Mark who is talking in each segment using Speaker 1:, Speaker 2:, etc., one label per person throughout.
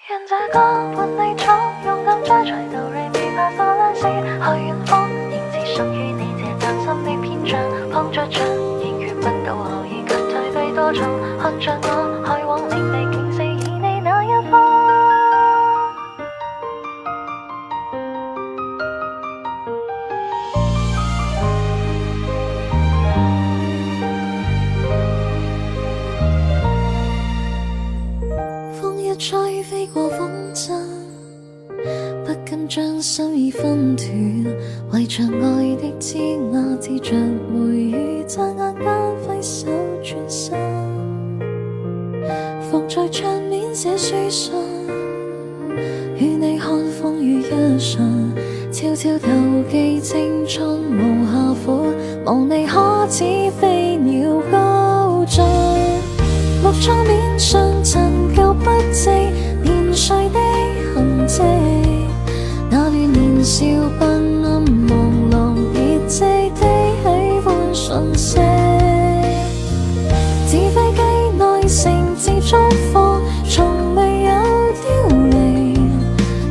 Speaker 1: 願這歌伴你闖，勇敢追隨到瑞美發嗦拉西，去遠方，仍自屬於你這嶄新的篇章。碰着牆，仍遇不到後已卻退避多場。看着我，去往另覓竟是以你那一方。風一吹飛過風箏，不禁將心意分斷，圍着愛的枝椏，接着梅雨，眨眼間揮手轉身。伏在桌面寫書信，與你看風雨一場，悄悄投寄青春無下款，望你可知飛鳥高進。木窗面上陳舊筆跡，年歲的痕跡，那段年少不諳朦朧別致的喜歡訊息，紙飛機內誠摯祝福，從未有凋零。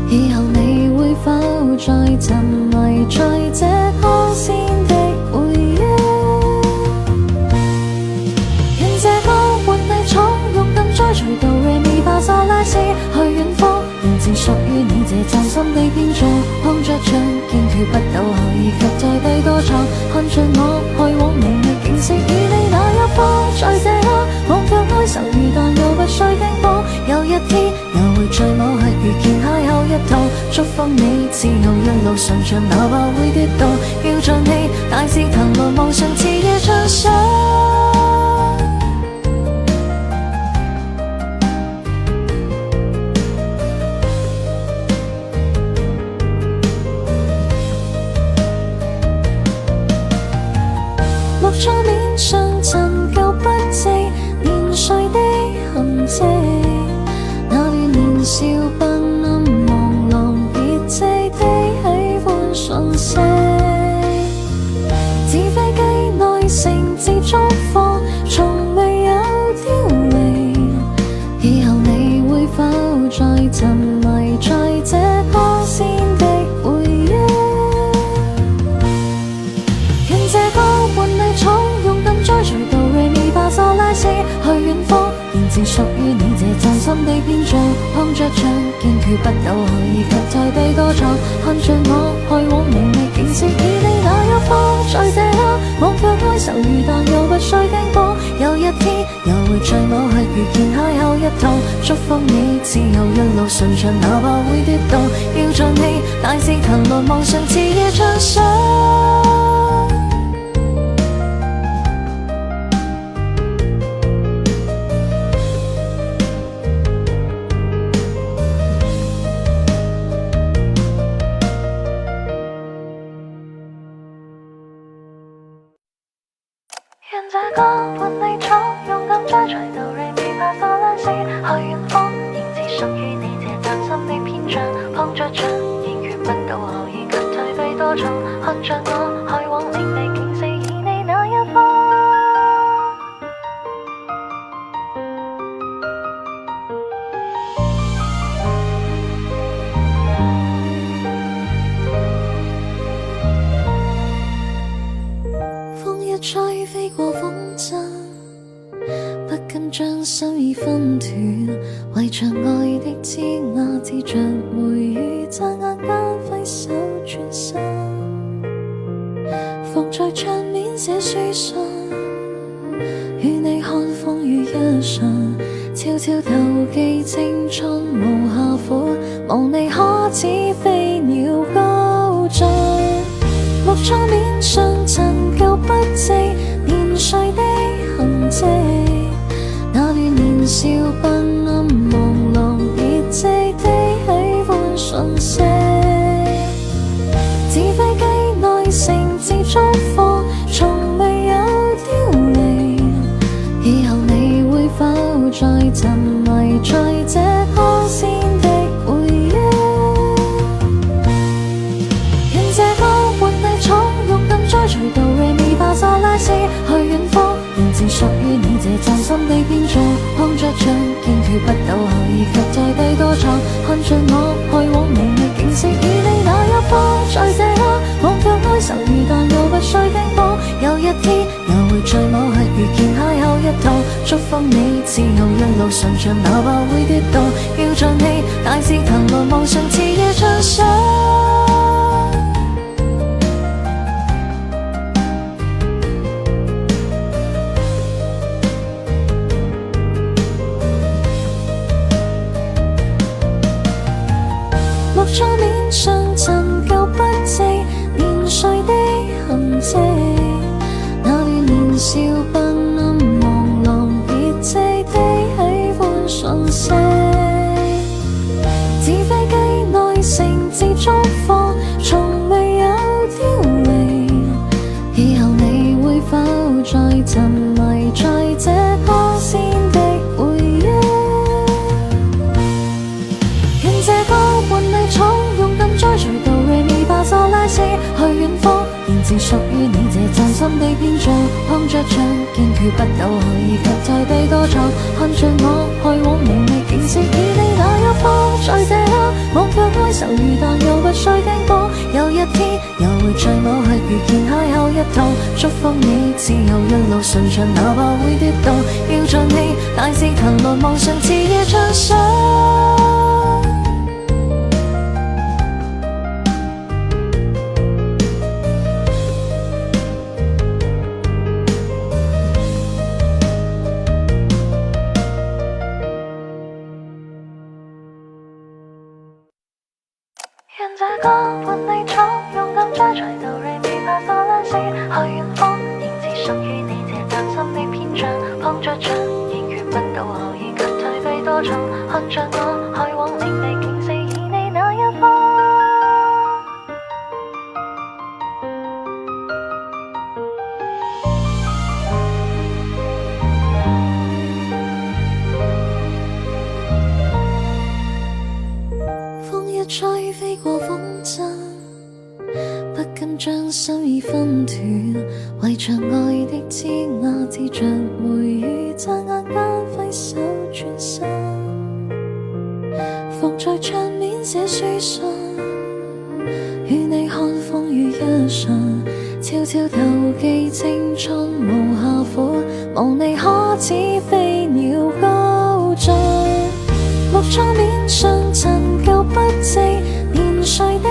Speaker 1: 以後你會否再沉迷在這光鮮的回憶？願這歌伴你闖，勇敢追隨到瑞美發嗦拉西，去遠方，仍自屬於你這嶄新的篇章。碰着牆，堅決不倒後已卻再避多場。看着我，去往明日竟是與你那一方。在這刻，忘卻哀愁如但又不需驚慌。有一天，又會在某日遇見邂逅一趟。祝福你自由一路順暢，哪怕會跌倒。要像你，大志騰來望上熾熱暢想。木窗面上陳舊筆跡，年歲的痕跡，那段年少不諳朦朧別致的喜歡訊息，紙飛機內誠摯祝福，從未有凋零。以後你會否再沉迷在這光鮮的回憶？願這歌伴你闖，勇敢追隨到瑞美發嗦拉西，去遠方，仍自屬於你這嶄新的篇章。碰着牆，堅決不倒後已卻再避多場。看着我，去往明日竟是與你那一方。在這刻，忘卻哀愁如但又不需驚慌。有一天，又會在某日遇見邂逅一趟。祝福你自由一路順暢，哪怕會跌倒。要像你，大志騰來望上熾熱暢想。願這歌伴你闖，勇敢追隨到瑞美發嗦拉西，去遠方，仍自屬於你這嶄新的篇章。碰着牆，仍遇不到後已卻退避多場。看着我，去往另覓竟是以你那一方。風一吹飛過風箏，不禁將心意分斷，圍着愛的枝椏，接着梅雨，眨眼間揮手轉身。伏在桌面寫書信，與你看風雨一場，悄悄投寄青春無下款，望你可知飛鳥高進。木窗面上陳舊筆跡，年歲的痕跡，那段年少不諳朦朧別致的喜歡訊息，紙飛機內誠摯祝福，從未有凋零。以後你會否再沉迷在這光鮮的回憶？願這歌伴你闖，勇敢追隨到瑞美發嗦拉西，去遠方，仍自屬於你這嶄新的篇章。碰着牆。以及在第多場，看着我去往明媚景色，與你那一方，在這刻忘卻哀愁如但又不需驚慌，有一天又會在某刻遇見邂逅一趟，祝福你自由一路順暢，哪怕會跌倒，要像你大志騰來望上熾夜暢想。木桌面上陳舊不值年歲的痕跡，那段年少不暗朦朧別致的喜歡訊息，紙飛機內誠摯祝福，從未有凋零，以後你會否再沉迷在這光鮮的回憶，願這歌伴你闖勇敢追隨到瑞咪發嗦拉西去遠方，仍自屬於你這嶄新的編章，碰着牆堅決不倒下，以及在地多闖，看着我去往明媚景色，與你那一方，在這刻忘卻哀愁如但又不需驚慌，有一天又會在某刻遇見邂逅一趟，祝福你自由一路順暢，哪怕會跌倒，要像你大志騰來望上熾夜暢想。願這歌伴你闖，勇敢追隨到瑞咪發嗦拉西去遠方，仍自屬於你這嶄新的篇章，碰着牆堅決不倒下，以及退避多場，看着我去往明媚景色，以你那一方。吹飛過風箏，不禁將心意分斷，為着愛的枝椏接着梅雨，眨眼間揮手轉身，伏在桌面寫書信，與你看風雨一場，悄悄投寄青春無下款，望你可知飛鳥高進，木桌面上陳舊不值年歲的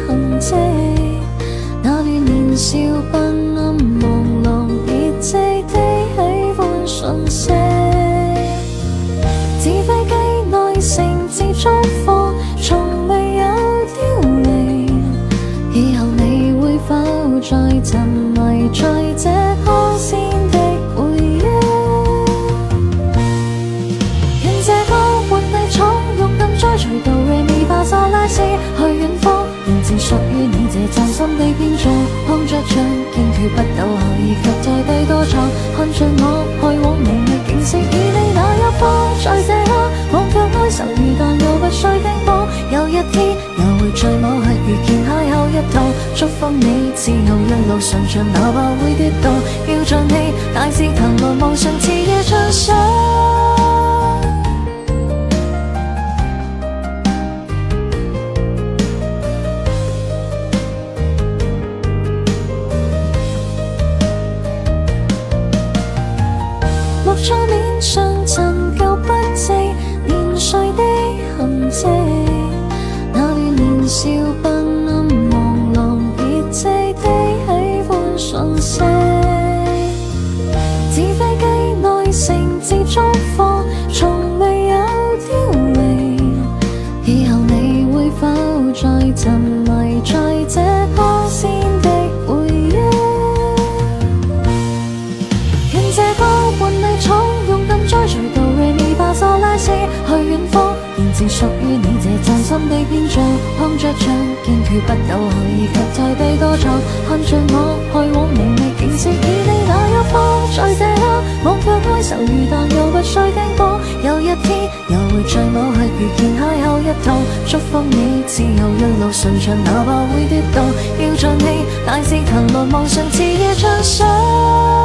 Speaker 1: 痕跡，那段年少不暗朦朧別致的喜歡訊息，紙飛機內誠摯祝福，從未有凋零，以後你會否再沉迷在這光鮮的回憶，願這歌伴你闖勇敢追隨到瑞咪發嗦拉西去遠方，仍自屬於你這嶄新的編章，碰着牆堅決不倒下，以及在地多闖，看着我去往明媚景色，與你那一方，在這刻忘卻哀愁如但又不需驚慌，有一天又會在某刻遇見邂逅一趟，祝福你自由一路順暢，哪怕會跌倒，要像你大志騰來望上熾夜暢想。木桌面上陳舊不值年歲的痕跡，那段年少不暗朦朧別致的喜歡訊息，紙飛機內誠摯祝福，從未有凋零，以後你會否再沉迷在這光鮮的回憶，願這歌伴你闖勇敢追隨到瑞咪發嗦拉西去遠方，仍自屬於你這嶄新的編章，碰着牆堅決不倒下，以及在地多闖，看着我去往明媚景色，與你那一方，在這刻忘卻哀愁如但又不需驚慌，有一天又會在某刻遇見邂逅一趟，祝福你自由一路順暢，哪怕會跌倒，要像你大志騰來望上熾夜暢想。